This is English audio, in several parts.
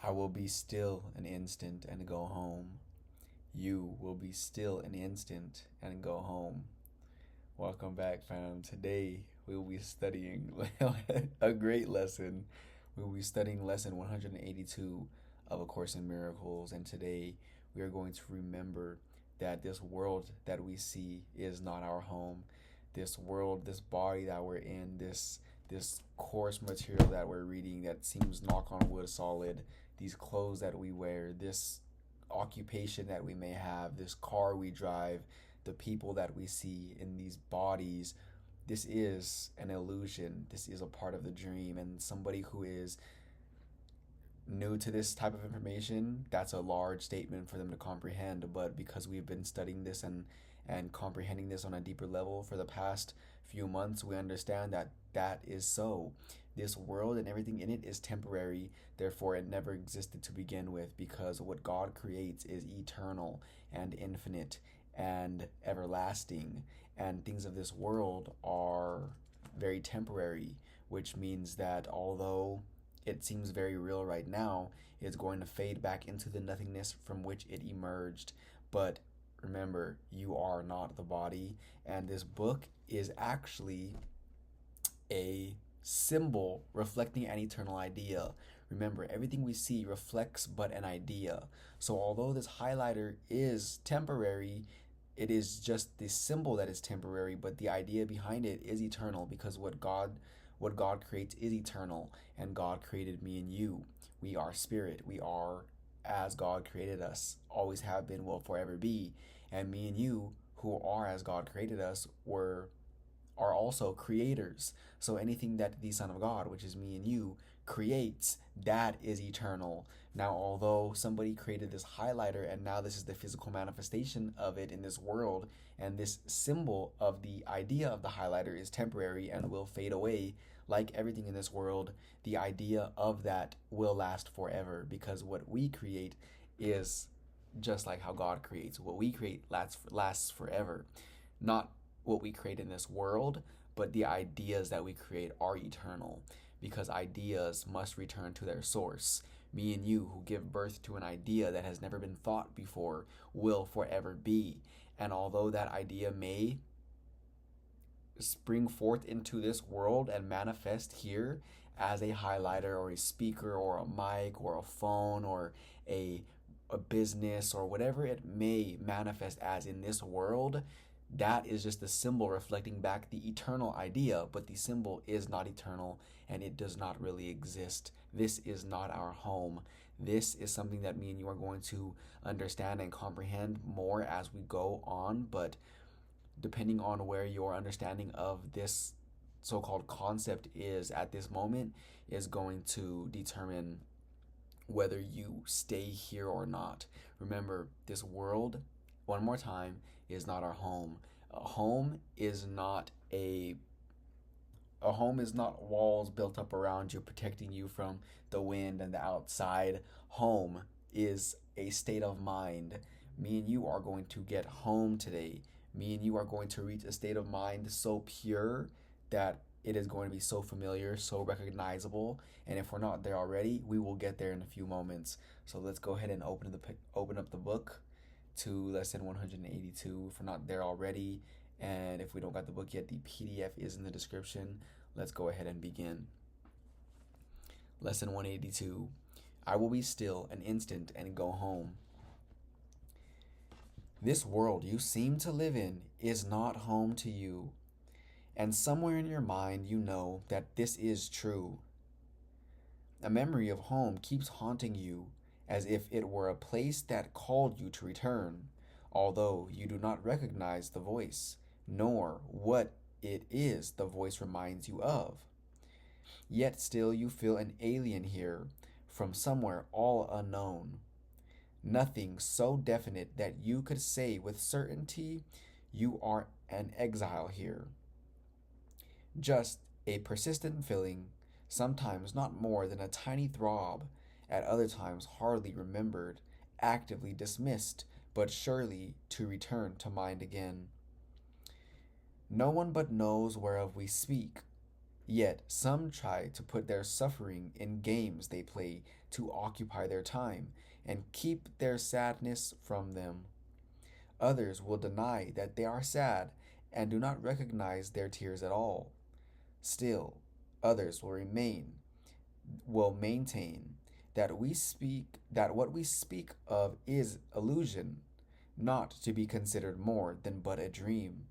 I will be still an instant and go home. You will be still an instant and go home. Welcome back, fam. Today we will be studying a great lesson. We will be studying lesson 182 of A Course in Miracles. And today we are going to remember that this world that we see is not our home. This world, this body that we're in, this course material that we're reading that seems knock on wood solid, these clothes that we wear, this occupation that we may have, this car we drive, the people that we see in these bodies, this is an illusion. This is a part of the dream. And somebody who is new to this type of information, that's a large statement for them to comprehend. But because we've been studying this and comprehending this on a deeper level for the past few months, we understand that that is so. This world and everything in it is temporary, therefore it never existed to begin with, because what God creates is eternal and infinite and everlasting, and things of this world are very temporary, which means that although it seems very real right now, it's going to fade back into the nothingness from which it emerged. But remember, you are not the body, and this book is actually a symbol reflecting an eternal idea. Remember, everything we see reflects but an idea. So although this highlighter is temporary, it is just the symbol that is temporary, but the idea behind it is eternal, because what God creates is eternal, and God created me and you. We are spirit. We are as God created us, always have been, will forever be. And me and you, who are as God created us, are also creators. So anything that the Son of God, which is me and you, creates, that is eternal. Now, although somebody created this highlighter and now this is the physical manifestation of it in this world, and this symbol of the idea of the highlighter is temporary and will fade away, like everything in this world, the idea of that will last forever, because what we create is just like how God creates. What we create lasts forever. Not what we create in this world, but the ideas that we create are eternal, because ideas must return to their source. Me and you, who give birth to an idea that has never been thought before, will forever be. And although that idea may spring forth into this world and manifest here as a highlighter or a speaker or a mic or a phone or a business or whatever it may manifest as in this world, that is just the symbol reflecting back the eternal idea, but the symbol is not eternal and it does not really exist. This is not our home. This is something that me and you are going to understand and comprehend more as we go on, but depending on where your understanding of this so-called concept is at this moment is going to determine whether you stay here or not. Remember, this world, one more time, is not our home. A home is not walls built up around you protecting you from the wind and the outside. Home is a state of mind. Me and you are going to get home today. Me and you are going to reach a state of mind so pure that it is going to be so familiar, so recognizable, and if we're not there already, we will get there in a few moments. So let's go ahead and open up the book to lesson 182 if we're not there already, and if we don't got the book yet, the PDF is in the description. Let's go ahead and begin. Lesson 182. I will be still an instant and go home. This world you seem to live in is not home to you, and somewhere in your mind you know that this is true. A memory of home keeps haunting you as if it were a place that called you to return, although you do not recognize the voice, nor what it is the voice reminds you of. Yet still you feel an alien here from somewhere all unknown. Nothing so definite that you could say with certainty you are an exile here. Just a persistent feeling, sometimes not more than a tiny throb, at other times hardly remembered, actively dismissed, but surely to return to mind again. No one but knows whereof we speak. Yet some try to put their suffering in games they play to occupy their time and keep their sadness from them. Others will deny that they are sad and do not recognize their tears at all. Still, others will maintain that what we speak of is illusion, not to be considered more than but a dream.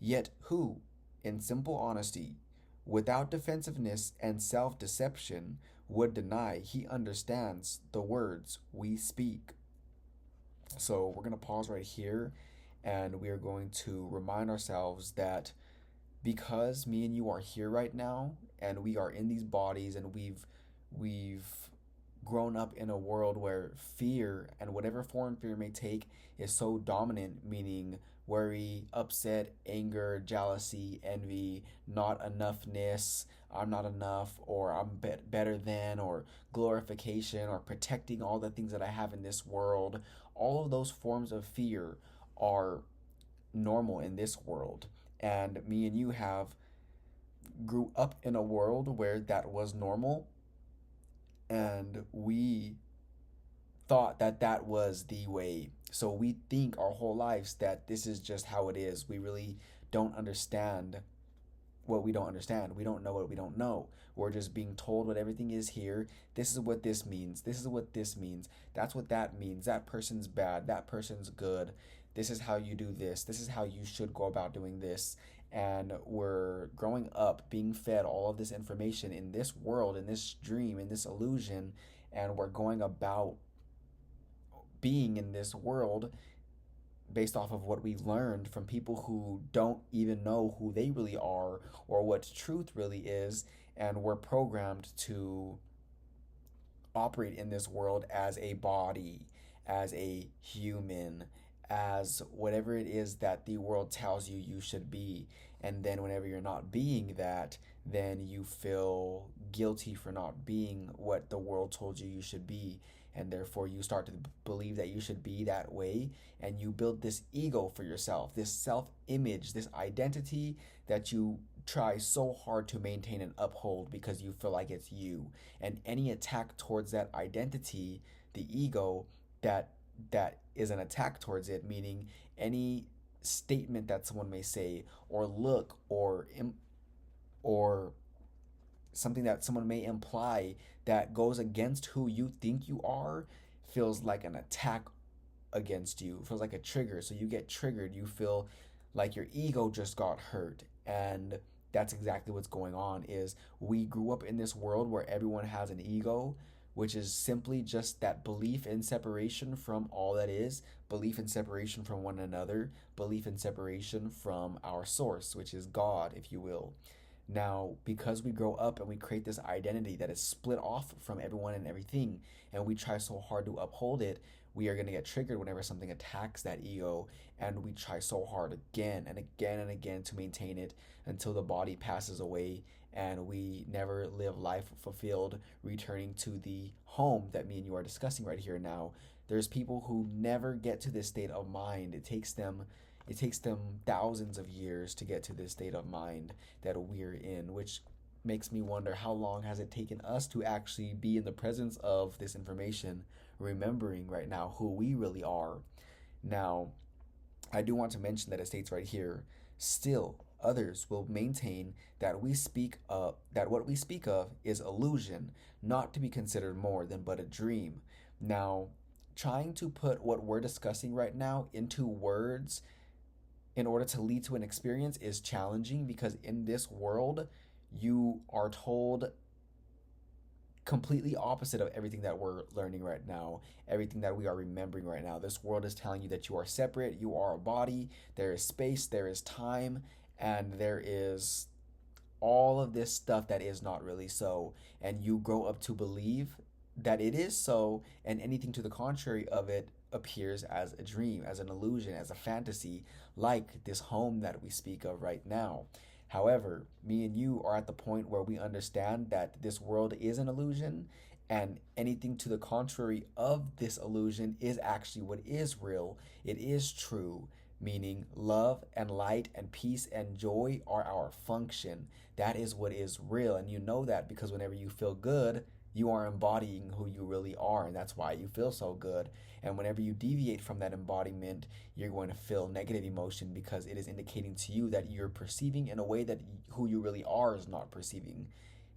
Yet who, in simple honesty, without defensiveness and self-deception, would deny he understands the words we speak? So we're going to pause right here, and we are going to remind ourselves that because me and you are here right now and we are in these bodies, and we've grown up in a world where fear, and whatever form fear may take, is so dominant, meaning worry, upset, anger, jealousy, envy, not enoughness, I'm not enough, or I'm better than, or glorification, or protecting all the things that I have in this world. All of those forms of fear are normal in this world. And me and you have grew up in a world where that was normal, and we thought that that was the way. So we think our whole lives that this is just how it is. We really don't understand what we don't understand. We don't know what we don't know. We're just being told what everything is here. This is what this means. This is what this means. That's what that means. That person's bad. That person's good. This is how you do this. This is how you should go about doing this. And we're growing up being fed all of this information in this world, in this dream, in this illusion. And we're going about being in this world based off of what we learned from people who don't even know who they really are or what truth really is. And we're programmed to operate in this world as a body, as a human, as whatever it is that the world tells you you should be. And then whenever you're not being that, then you feel guilty for not being what the world told you you should be. And therefore you start to believe that you should be that way, and you build this ego for yourself, this self-image, this identity that you try so hard to maintain and uphold because you feel like it's you. And any attack towards that identity, the ego, that is an attack towards it, meaning any statement that someone may say or look or something that someone may imply that goes against who you think you are, feels like an attack against you. It feels like a trigger. So you get triggered. You feel like your ego just got hurt. And that's exactly what's going on. Is we grew up in this world where everyone has an ego, which is simply just that belief in separation from all that is, belief in separation from one another, belief in separation from our source, which is God, if you will. Now, because we grow up and we create this identity that is split off from everyone and everything, and we try so hard to uphold it, we are going to get triggered whenever something attacks that ego, and we try so hard again and again and again to maintain it until the body passes away and we never live life fulfilled, returning to the home that me and you are discussing right here now. There's people who never get to this state of mind. It takes them thousands of years to get to this state of mind that we're in, which makes me wonder how long has it taken us to actually be in the presence of this information, remembering right now who we really are. Now, I do want to mention that it states right here, still others will maintain that what we speak of is illusion, not to be considered more than but a dream. Now, trying to put what we're discussing right now into words in order to lead to an experience is challenging, because in this world you are told completely opposite of everything that we're learning right now, everything that we are remembering right now. This world is telling you that you are separate, you are a body, there is space, there is time, and there is all of this stuff that is not really so. And you grow up to believe that it is so, and anything to the contrary of it appears as a dream, as an illusion, as a fantasy, like this home that we speak of right now. However, me and you are at the point where we understand that this world is an illusion, and anything to the contrary of this illusion is actually what is real. It is true, meaning love and light and peace and joy are our function. That is what is real. And you know that because whenever you feel good, you are embodying who you really are. And that's why you feel so good. And whenever you deviate from that embodiment, you're going to feel negative emotion because it is indicating to you that you're perceiving in a way that who you really are is not perceiving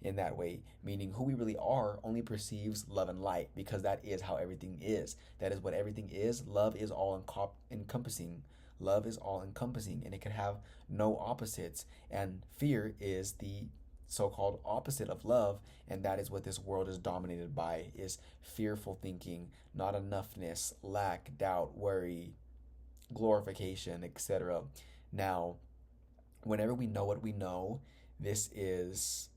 in that way, meaning who we really are only perceives love and light because that is how everything is. That is what everything is. Love is all encompassing. Love is all encompassing and it can have no opposites. And fear is the so-called opposite of love, and that is what this world is dominated by, is fearful thinking, not enoughness, lack, doubt, worry, glorification, etc. Now, whenever we know what we know, this is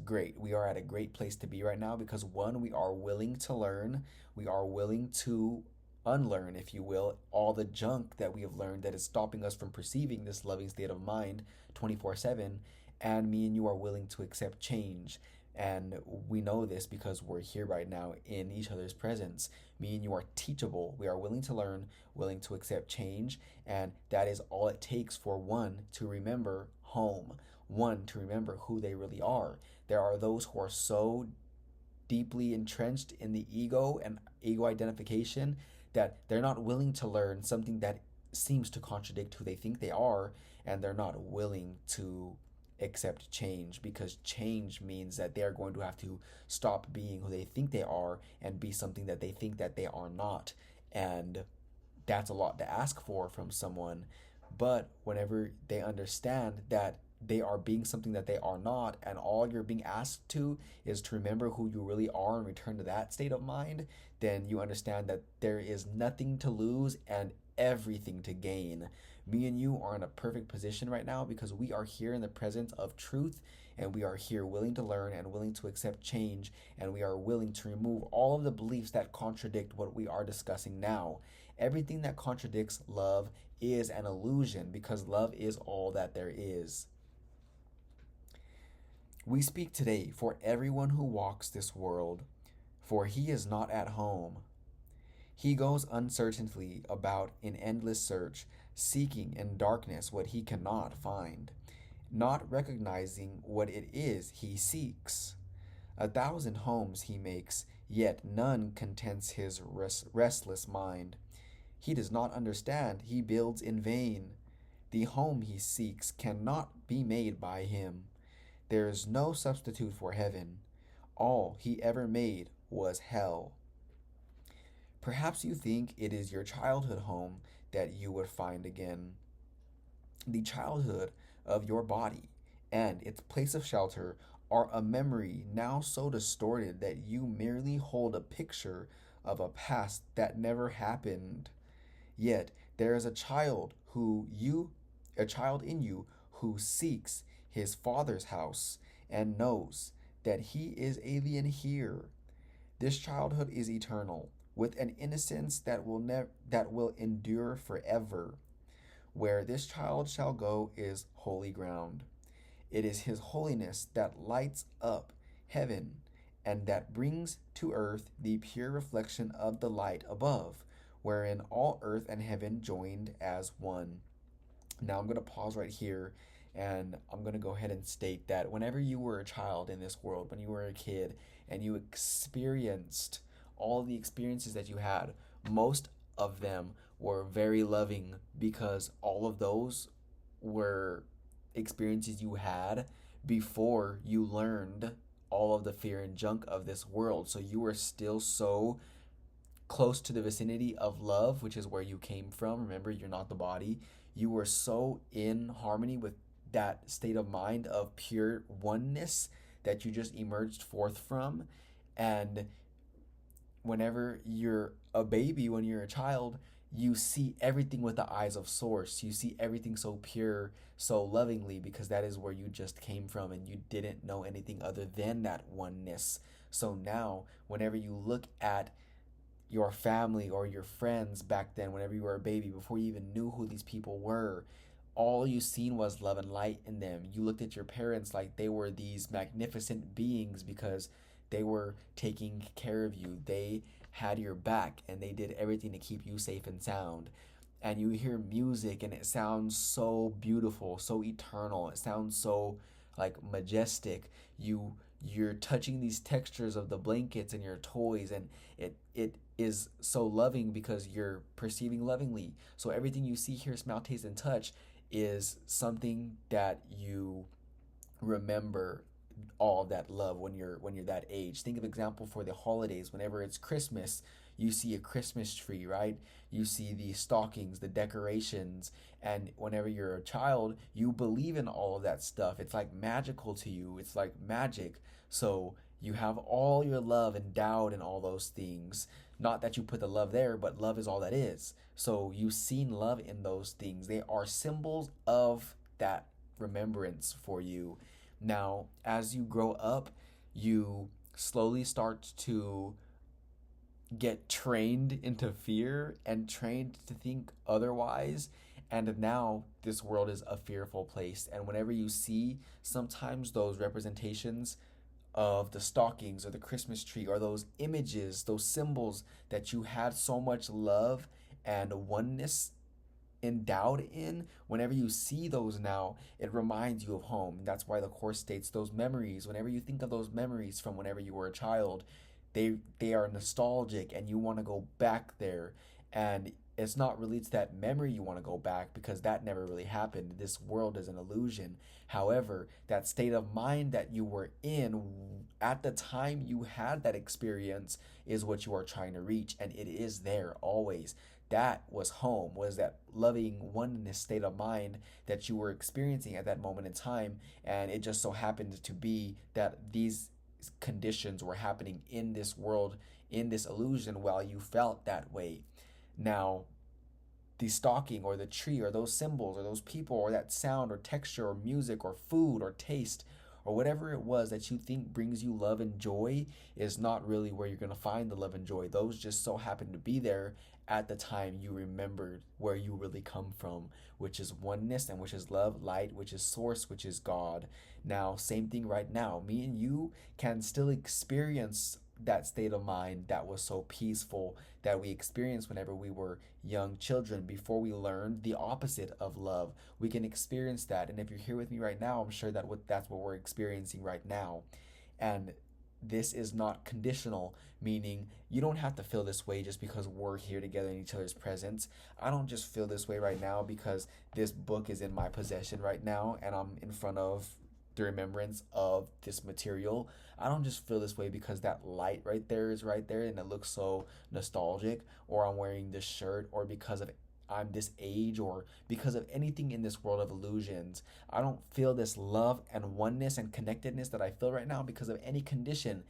great. We are at a great place to be right now because one, we are willing to learn. We are willing to unlearn, if you will, all the junk that we have learned that is stopping us from perceiving this loving state of mind 24/7. And me and you are willing to accept change. And we know this because we're here right now in each other's presence. Me and you are teachable. We are willing to learn, willing to accept change. And that is all it takes for one to remember home, one to remember who they really are. There are those who are so deeply entrenched in the ego and ego identification that they're not willing to learn something that seems to contradict who they think they are, and they're not willing to accept change because change means that they are going to have to stop being who they think they are and be something that they think that they are not. And that's a lot to ask for from someone. But whenever they understand that they are being something that they are not, and all you're being asked to is to remember who you really are and return to that state of mind, then you understand that there is nothing to lose and everything to gain. Me and you are in a perfect position right now because we are here in the presence of truth, and we are here willing to learn and willing to accept change, and we are willing to remove all of the beliefs that contradict what we are discussing now. Everything that contradicts love is an illusion because love is all that there is. We speak today for everyone who walks this world, for he is not at home. He goes uncertainly about in endless search, seeking in darkness what he cannot find, not recognizing what it is he seeks. 1,000 homes he makes, yet none contents his restless mind. He does not understand, he builds in vain. The home he seeks cannot be made by him. There is no substitute for heaven. All he ever made was hell. Perhaps you think it is your childhood home that you would find again. The childhood of your body and its place of shelter are a memory now so distorted that you merely hold a picture of a past that never happened. Yet there is a child in you who seeks his father's house and knows that he is alien here. This childhood is eternal, with an innocence that will endure forever. Where this child shall go is holy ground. It is his holiness that lights up heaven and that brings to earth the pure reflection of the light above, wherein all earth and heaven joined as one. Now I'm going to pause right here, and I'm going to go ahead and state that whenever you were a child in this world, when you were a kid and you experienced all of the experiences that you had, most of them were very loving because all of those were experiences you had before you learned all of the fear and junk of this world. So you were still so close to the vicinity of love, which is where you came from. Remember, you're not the body. You were so in harmony with that state of mind of pure oneness that you just emerged forth from. And whenever you're a baby, when you're a child, you see everything with the eyes of source. You see everything so pure, so lovingly, because that is where you just came from and you didn't know anything other than that oneness. So now, whenever you look at your family or your friends back then, whenever you were a baby, before you even knew who these people were, all you seen was love and light in them. You looked at your parents like they were these magnificent beings because they were taking care of you. They had your back and they did everything to keep you safe and sound. and you hear music and it sounds so beautiful, so eternal. It sounds so like majestic. You're touching these textures of the blankets and your toys, and it is so loving because you're perceiving lovingly. So everything you see, hear, smell, taste, and touch is something that you remember all of that love when you're that age. Think of example for the holidays. Whenever it's Christmas, you see a Christmas tree, right? You see the stockings, the decorations, and whenever you're a child, you believe in all of that stuff. It's like magical to you. It's like magic. So you have all your love endowed in all those things. Not that you put the love there, but love is all that is. So you've seen love in those things. They are symbols of that remembrance for you. Now, as you grow up, you slowly start to get trained into fear and trained to think otherwise. And now this world is a fearful place. And whenever you see sometimes those representations of the stockings or the Christmas tree or those images, those symbols that you had so much love and oneness endowed in, whenever you see those now, it reminds you of home. That's why the course states those memories, whenever you think of those memories from whenever you were a child, they are nostalgic and you want to go back there. And it's not really to that memory you want to go back because that never really happened. This world is an illusion. However, that state of mind that you were in at the time you had that experience is what you are trying to reach, and it is there always. That was home, was that loving oneness state of mind that you were experiencing at that moment in time. And it just so happened to be that these conditions were happening in this world, in this illusion, while you felt that way. Now, the stocking or the tree or those symbols or those people or that sound or texture or music or food or taste or whatever it was that you think brings you love and joy is not really where you're going to find the love and joy. Those just so happen to be there at the time you remembered where you really come from, which is oneness and which is love, light, which is source, which is God. Now, same thing right now. Me and you can still experience that state of mind that was so peaceful that we experienced whenever we were young children before we learned the opposite of love. We can experience that. And if you're here with me right now, I'm sure that's what we're experiencing right now. And this is not conditional, meaning you don't have to feel this way just because we're here together in each other's presence. I don't just feel this way right now because this book is in my possession right now and I'm in front of the remembrance of this material. I don't just feel this way because that light right there is right there and it looks so nostalgic, or I'm wearing this shirt, or because of I'm this age, or because of anything in this world of illusions. I don't feel this love and oneness and connectedness that I feel right now because of any condition.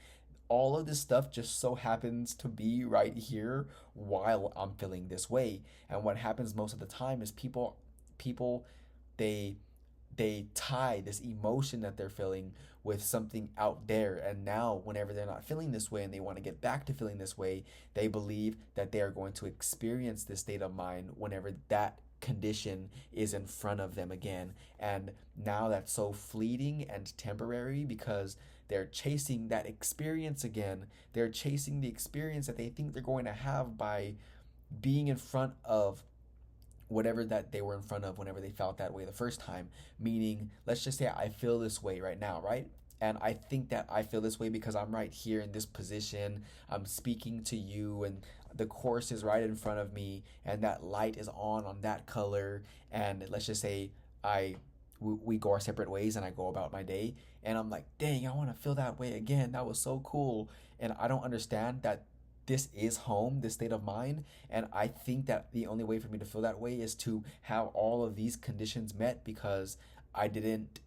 All of this stuff just so happens to be right here while I'm feeling this way. And what happens most of the time is people they they tie this emotion that they're feeling with something out there. And now, whenever they're not feeling this way and they want to get back to feeling this way, they believe that they are going to experience this state of mind whenever that condition is in front of them again. And now that's so fleeting and temporary because they're chasing that experience again. They're chasing the experience that they think they're going to have by being in front of whatever that they were in front of whenever they felt that way the first time. Meaning, let's just say I feel this way right now, right? And I think that I feel this way because I'm right here in this position. I'm speaking to you, and the course is right in front of me, and that light is on that color. And let's just say we go our separate ways, and I go about my day, and I'm like, dang, I want to feel that way again. That was so cool. And I don't understand that this is home, this state of mind. And I think that the only way for me to feel that way is to have all of these conditions met, because I didn't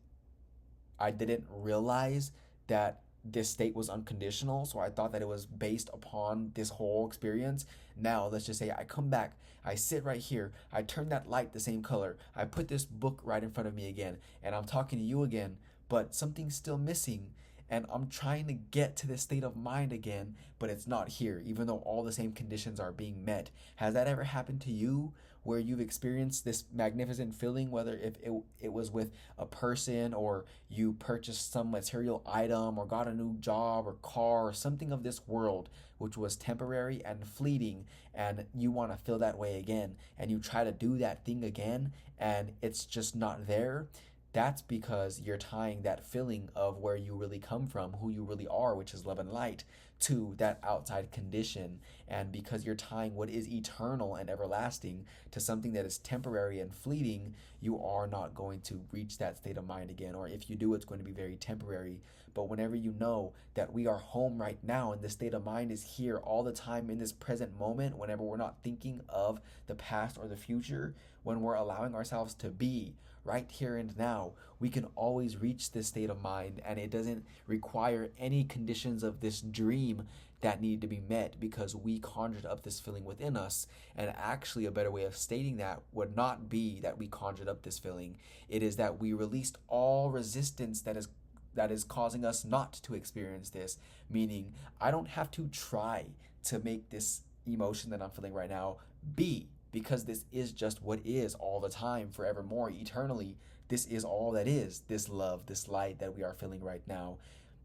realize that this state was unconditional. So I thought that it was based upon this whole experience. Now, let's just say I come back, I sit right here, I turn that light the same color, I put this book right in front of me again, and I'm talking to you again, but something's still missing. And I'm trying to get to this state of mind again, but it's not here, even though all the same conditions are being met. Has that ever happened to you, where you've experienced this magnificent feeling, whether if it was with a person, or you purchased some material item, or got a new job or car or something of this world which was temporary and fleeting, and you want to feel that way again, and you try to do that thing again and it's just not there. That's because you're tying that feeling of where you really come from, who you really are, which is love and light, to that outside condition. And because you're tying what is eternal and everlasting to something that is temporary and fleeting, you are not going to reach that state of mind again. Or if you do, it's going to be very temporary. But whenever you know that we are home right now, and the state of mind is here all the time in this present moment, whenever we're not thinking of the past or the future, when we're allowing ourselves to be right here and now, we can always reach this state of mind, and it doesn't require any conditions of this dream that need to be met, because we conjured up this feeling within us. And actually, a better way of stating that would not be that we conjured up this feeling. It is that we released all resistance that is causing us not to experience this. Meaning, I don't have to try to make this emotion that I'm feeling right now be, because this is just what is all the time, forevermore, eternally. This is all that is, this love, this light that we are feeling right now.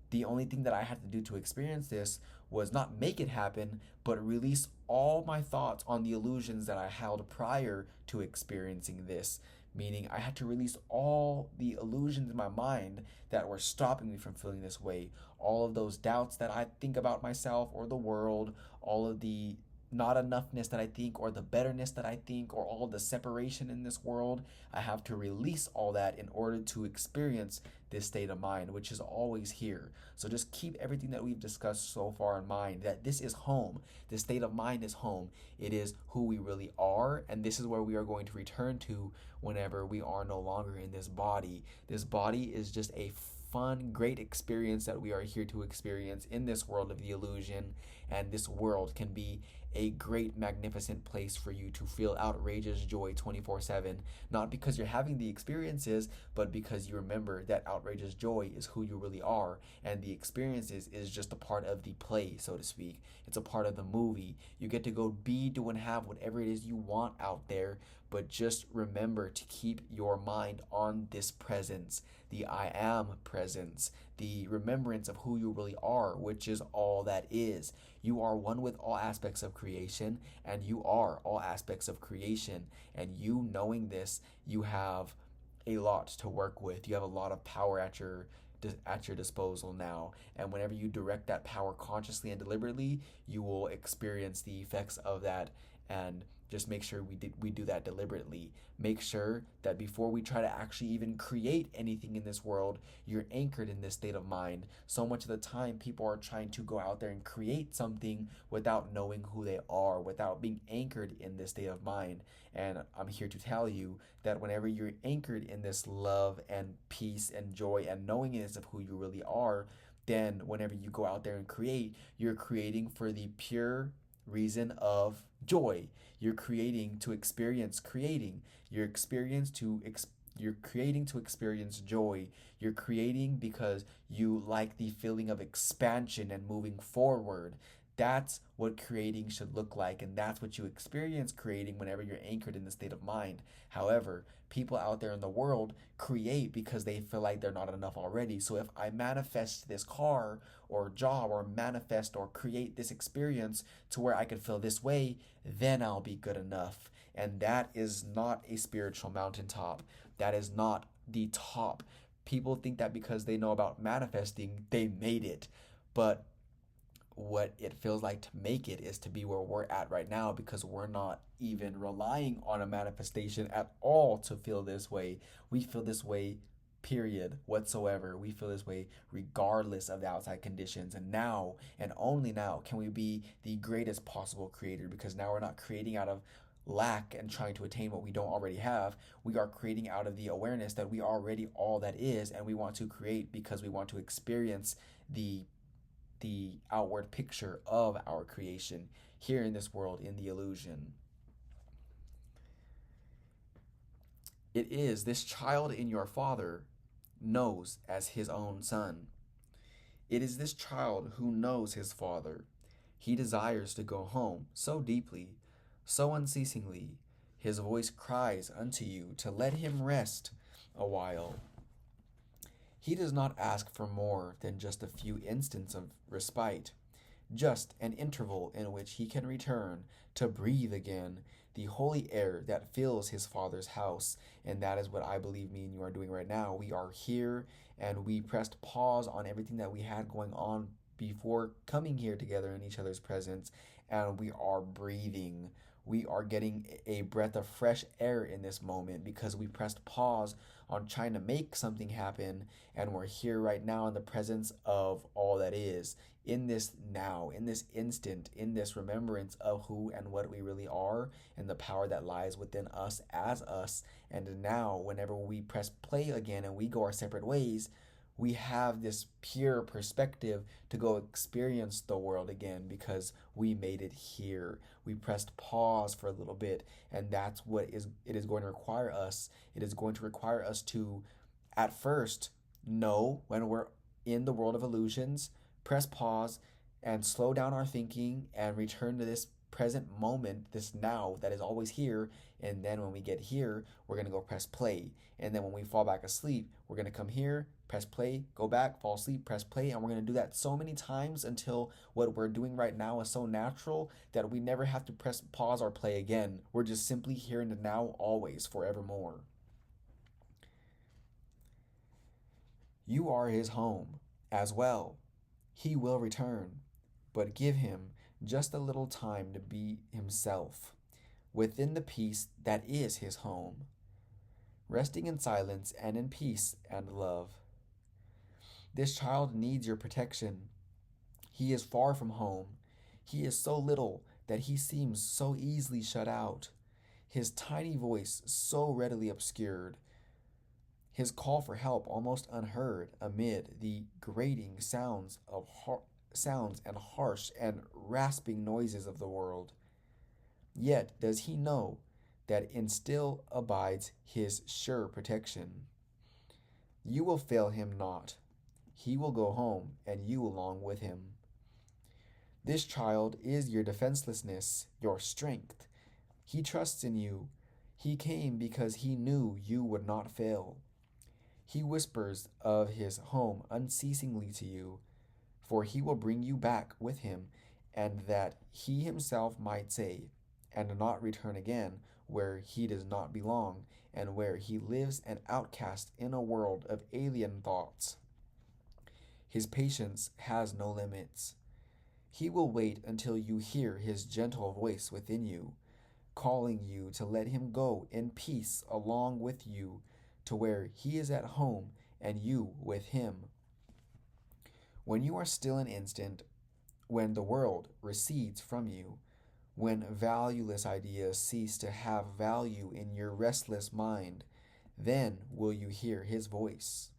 The only thing that I had to do to experience this was not make it happen, but release all my thoughts on the illusions that I held prior to experiencing this. Meaning, I had to release all the illusions in my mind that were stopping me from feeling this way. All of those doubts that I think about myself or the world, all of the not enoughness that I think, or the betterness that I think, or all the separation in this world. I have to release all that in order to experience this state of mind, which is always here. So just keep everything that we've discussed so far in mind, that this is home. This state of mind is home. It is who we really are, and this is where we are going to return to whenever we are no longer in this body. This body is just a fun, great experience that we are here to experience in this world of the illusion, and this world can be a great, magnificent place for you to feel outrageous joy 24/7, not because you're having the experiences, but because you remember that outrageous joy is who you really are, and the experiences is just a part of the play, so to speak. It's a part of the movie. You get to go be, do, and have whatever it is you want out there, but just remember to keep your mind on this presence, the I am presence, the remembrance of who you really are, which is all that is. You are one with all aspects of creation, and you are all aspects of creation. And you knowing this, you have a lot to work with. You have a lot of power at your disposal now. And whenever you direct that power consciously and deliberately, you will experience the effects of that. And just make sure we do that deliberately. Make sure that before we try to actually even create anything in this world, you're anchored in this state of mind. So much of the time, people are trying to go out there and create something without knowing who they are, without being anchored in this state of mind. And I'm here to tell you that whenever you're anchored in this love and peace and joy and knowingness of who you really are, then whenever you go out there and create, you're creating for the pure reason of joy. You're creating to experience creating. You're creating to experience joy. You're creating because you like the feeling of expansion and moving forward. That's what creating should look like, and that's what you experience creating whenever you're anchored in the state of mind. However, people out there in the world create because they feel like they're not enough already. So if I manifest this car or job, or manifest or create this experience to where I can feel this way, then I'll be good enough. And that is not a spiritual mountaintop. That is not the top. People think that because they know about manifesting, they made it. But what it feels like to make it is to be where we're at right now, because we're not even relying on a manifestation at all to feel this way. We feel this way, period, whatsoever. We feel this way regardless of the outside conditions. And now, and only now, can we be the greatest possible creator, because now we're not creating out of lack and trying to attain what we don't already have. We are creating out of the awareness that we are already all that is, and we want to create because we want to experience the outward picture of our creation here in this world, in the illusion. It is this child in your father knows as his own son. It is this child who knows his father. He desires to go home so deeply, so unceasingly. His voice cries unto you to let him rest a while. He does not ask for more than just a few instants of respite, just an interval in which he can return to breathe again the holy air that fills his Father's house. And that is what I believe me and you are doing right now. We are here and we pressed pause on everything that we had going on before coming here together in each other's presence, and we are breathing. We are getting a breath of fresh air in this moment because we pressed pause on trying to make something happen, and we're here right now in the presence of all that is, in this now, in this instant, in this remembrance of who and what we really are and the power that lies within us as us. And now, whenever we press play again and we go our separate ways, we have this pure perspective to go experience the world again because we made it here. We pressed pause for a little bit, and that's what it is going to require us. It is going to require us to, at first, know when we're in the world of illusions, press pause, and slow down our thinking and return to this present moment, this now that is always here. And then when we get here, we're going to go press play. And then when we fall back asleep, we're going to come here, press play, go back, fall asleep, press play. And we're going to do that so many times until what we're doing right now is so natural that we never have to press pause or play again. We're just simply here in the now, always, forevermore. You are his home as well. He will return, but give him just a little time to be himself within the peace that is his home, resting in silence and in peace and love. This child needs your protection. He is far from home. He is so little that he seems so easily shut out, his tiny voice so readily obscured, his call for help almost unheard amid the grating sounds and harsh and rasping noises of the world. Yet does he know that in still abides his sure protection. You will fail him not. He will go home, and you along with him. This child is your defenselessness, your strength. He trusts in you. He came because he knew you would not fail. He whispers of his home unceasingly to you, for he will bring you back with him, and that he himself might say, and not return again, where he does not belong, and where he lives an outcast in a world of alien thoughts. His patience has no limits. He will wait until you hear his gentle voice within you, calling you to let him go in peace along with you to where he is at home and you with him. When you are still an instant, when the world recedes from you, when valueless ideas cease to have value in your restless mind, then will you hear his voice.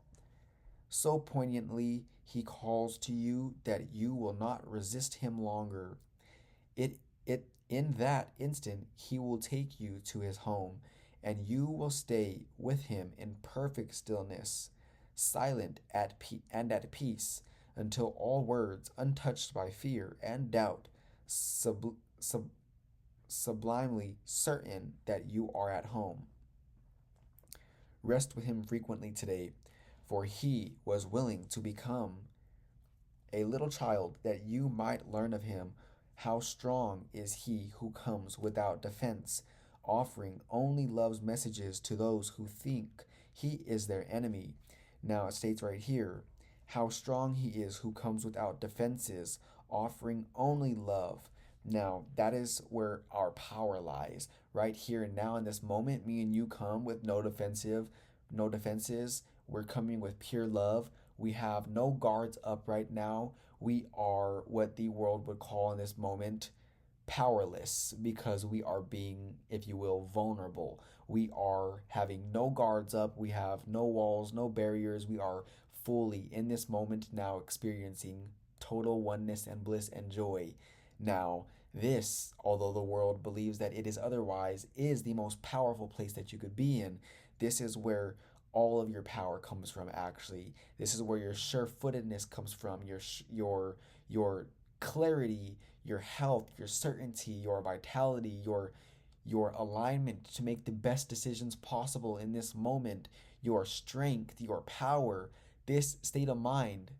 So poignantly he calls to you that you will not resist him longer. In that instant he will take you to his home, and you will stay with him in perfect stillness, silent at peace, until all words untouched by fear and doubt, sublimely certain that you are at home. Rest with him frequently today, for he was willing to become a little child that you might learn of him how strong is he who comes without defense, offering only love's messages to those who think he is their enemy. Now it states right here, how strong he is who comes without defenses, offering only love. Now that is where our power lies. Right here and now in this moment, me and you come with no defenses. We're coming with pure love. We have no guards up right now. We are what the world would call in this moment powerless, because we are being, if you will, vulnerable. We are having no guards up. We have no walls, no barriers. We are fully in this moment now experiencing total oneness and bliss and joy. Now, this, although the world believes that it is otherwise, is the most powerful place that you could be in. This is where all of your power comes from, actually. This is where your sure-footedness comes from, your clarity, your health, your certainty, your vitality, your alignment to make the best decisions possible in this moment, your strength, your power. This state of mind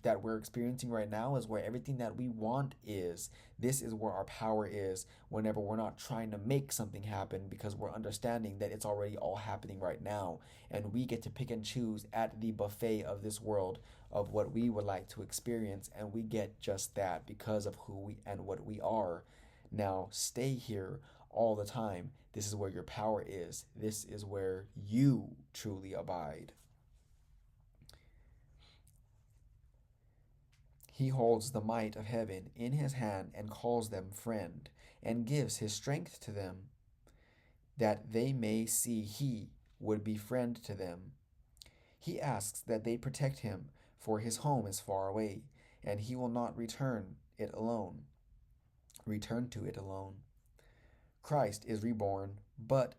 that we're experiencing right now is where everything that we want is. This is where our power is whenever we're not trying to make something happen, because we're understanding that it's already all happening right now. And we get to pick and choose at the buffet of this world of what we would like to experience. And we get just that because of who we and what we are. Now, stay here all the time. This is where your power is. This is where you truly abide. He holds the might of heaven in his hand and calls them friend, and gives his strength to them, that they may see he would be friend to them. He asks that they protect him, for his home is far away, and he will not return to it alone. Christ is reborn, but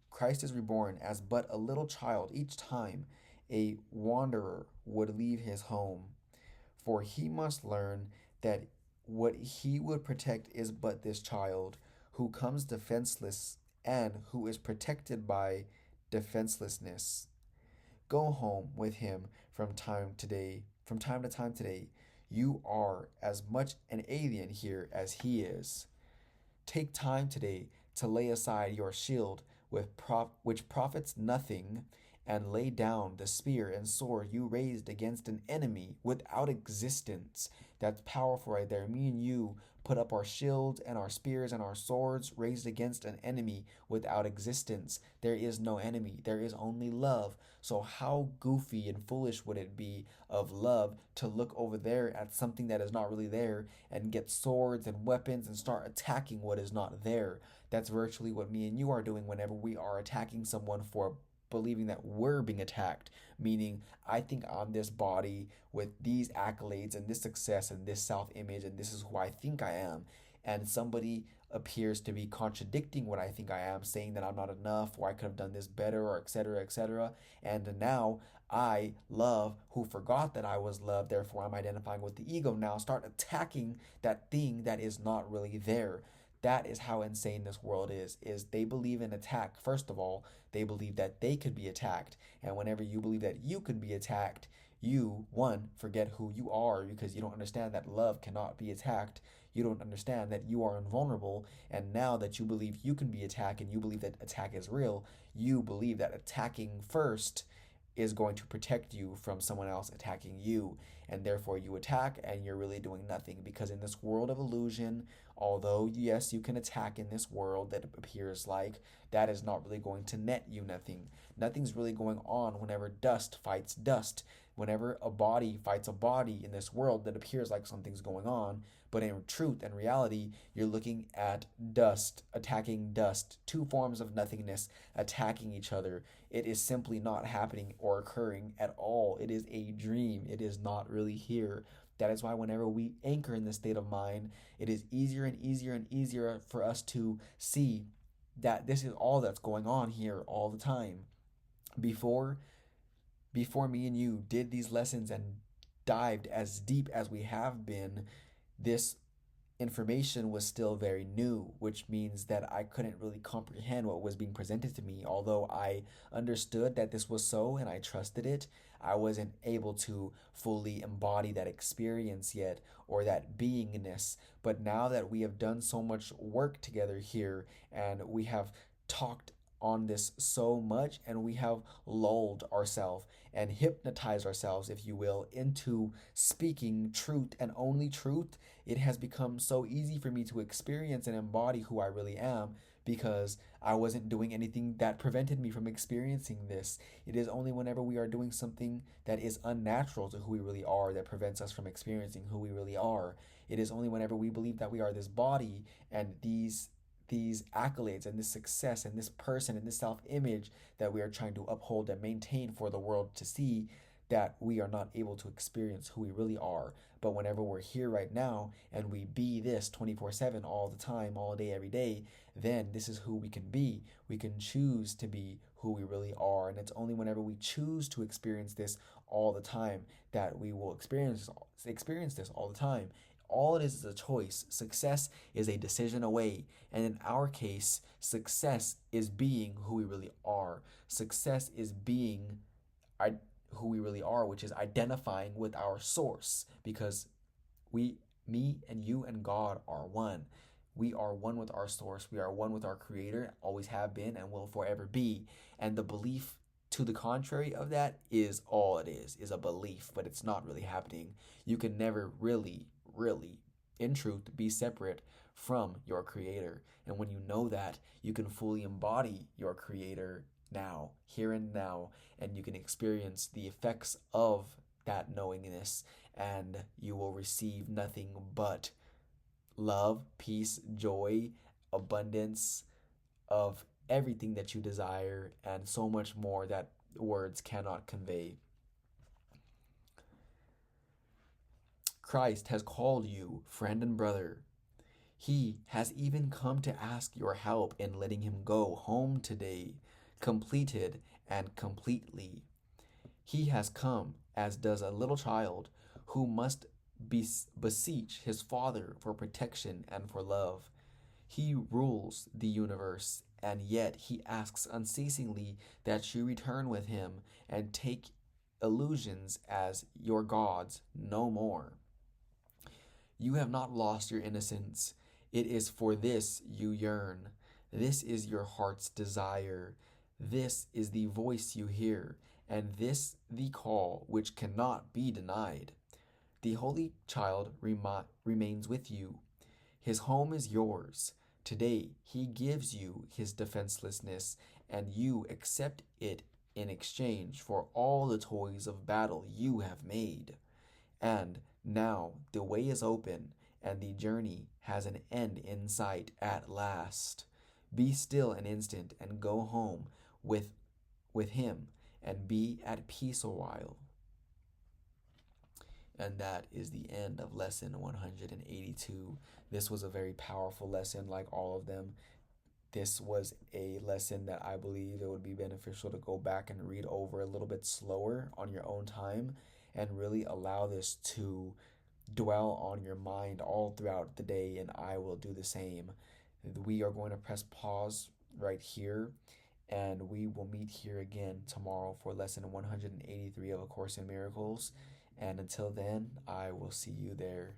Christ is reborn as but a little child each time a wanderer would leave his home. For he must learn that what he would protect is but this child, who comes defenseless and who is protected by defenselessness. Go home with him from time to time today. You are as much an alien here as he is. Take time today to lay aside your shield which profits nothing, and lay down the spear and sword you raised against an enemy without existence. That's powerful right there. Me and you put up our shields and our spears and our swords raised against an enemy without existence. There is no enemy, there is only love. So, how goofy and foolish would it be of love to look over there at something that is not really there and get swords and weapons and start attacking what is not there? That's virtually what me and you are doing whenever we are attacking someone for believing that we're being attacked. Meaning, I think I'm this body with these accolades and this success and this self image, and this is who I think I am. And somebody appears to be contradicting what I think I am, saying that I'm not enough, or I could have done this better, or etc., etc. And now I, love, who forgot that I was loved, therefore I'm identifying with the ego, now start attacking that thing that is not really there. That is how insane this world is they believe in attack. First of all, they believe that they could be attacked. And whenever you believe that you could be attacked, you, one, forget who you are, because you don't understand that love cannot be attacked. You don't understand that you are invulnerable. And now that you believe you can be attacked and you believe that attack is real, you believe that attacking first is going to protect you from someone else attacking you. And therefore you attack and you're really doing nothing, because in this world of illusion, although yes, you can attack in this world that appears like, that is not really going to net you nothing. Nothing's really going on whenever dust fights dust. Whenever a body fights a body in this world that appears like something's going on, but in truth and reality, you're looking at dust attacking dust, two forms of nothingness attacking each other. It is simply not happening or occurring at all. It is a dream. It is not really here. That is why whenever we anchor in this state of mind, it is easier and easier and easier for us to see that this is all that's going on here all the time. Before before me and you did these lessons and dived as deep as we have been, this information was still very new, which means that I couldn't really comprehend what was being presented to me. Although I understood that this was so and I trusted it, I wasn't able to fully embody that experience yet, or that beingness. But now that we have done so much work together here and we have talked on this so much, and we have lulled ourselves and hypnotized ourselves, if you will, into speaking truth and only truth, it has become so easy for me to experience and embody who I really am, because I wasn't doing anything that prevented me from experiencing this. It is only whenever we are doing something that is unnatural to who we really are that prevents us from experiencing who we really are. It is only whenever we believe that we are this body and these accolades and this success and this person and this self-image that we are trying to uphold and maintain for the world to see, that we are not able to experience who we really are. But whenever we're here right now and we be this 24/7 all the time, all day, every day, then this is who we can be. We can choose to be who we really are. And it's only whenever we choose to experience this all the time that we will experience this all the time. All it is a choice. Success is a decision away. And in our case, success is being who we really are. Success is being who we really are, which is identifying with our source, because me and you and God are one. We are one with our source. We are one with our creator, always have been and will forever be. And the belief to the contrary of that is all it is a belief, but it's not really happening. You can never really, in truth, be separate from your creator. And when you know that, you can fully embody your creator now, here and now, and you can experience the effects of that knowingness, and you will receive nothing but love, peace, joy, abundance of everything that you desire, and so much more that words cannot convey. Christ has called you friend and brother. He has even come to ask your help in letting him go home today, completed and completely. He has come, as does a little child who must beseech his father for protection and for love. He rules the universe, and yet he asks unceasingly that you return with him and take illusions as your gods no more. You have not lost your innocence. It is for this you yearn. This is your heart's desire. This is the voice you hear, and this the call which cannot be denied. The Holy Child remains with you. His home is yours. Today he gives you his defenselessness, and you accept it in exchange for all the toys of battle you have made. And now the way is open, and the journey has an end in sight at last. Be still an instant and go home with him, and be at peace a while. And that is the end of lesson 182. This was a very powerful lesson, like all of them. This was a lesson that I believe it would be beneficial to go back and read over a little bit slower on your own time, and really allow this to dwell on your mind all throughout the day, and I will do the same. We are going to press pause right here, and we will meet here again tomorrow for lesson 183 of A Course in Miracles. And until then, I will see you there.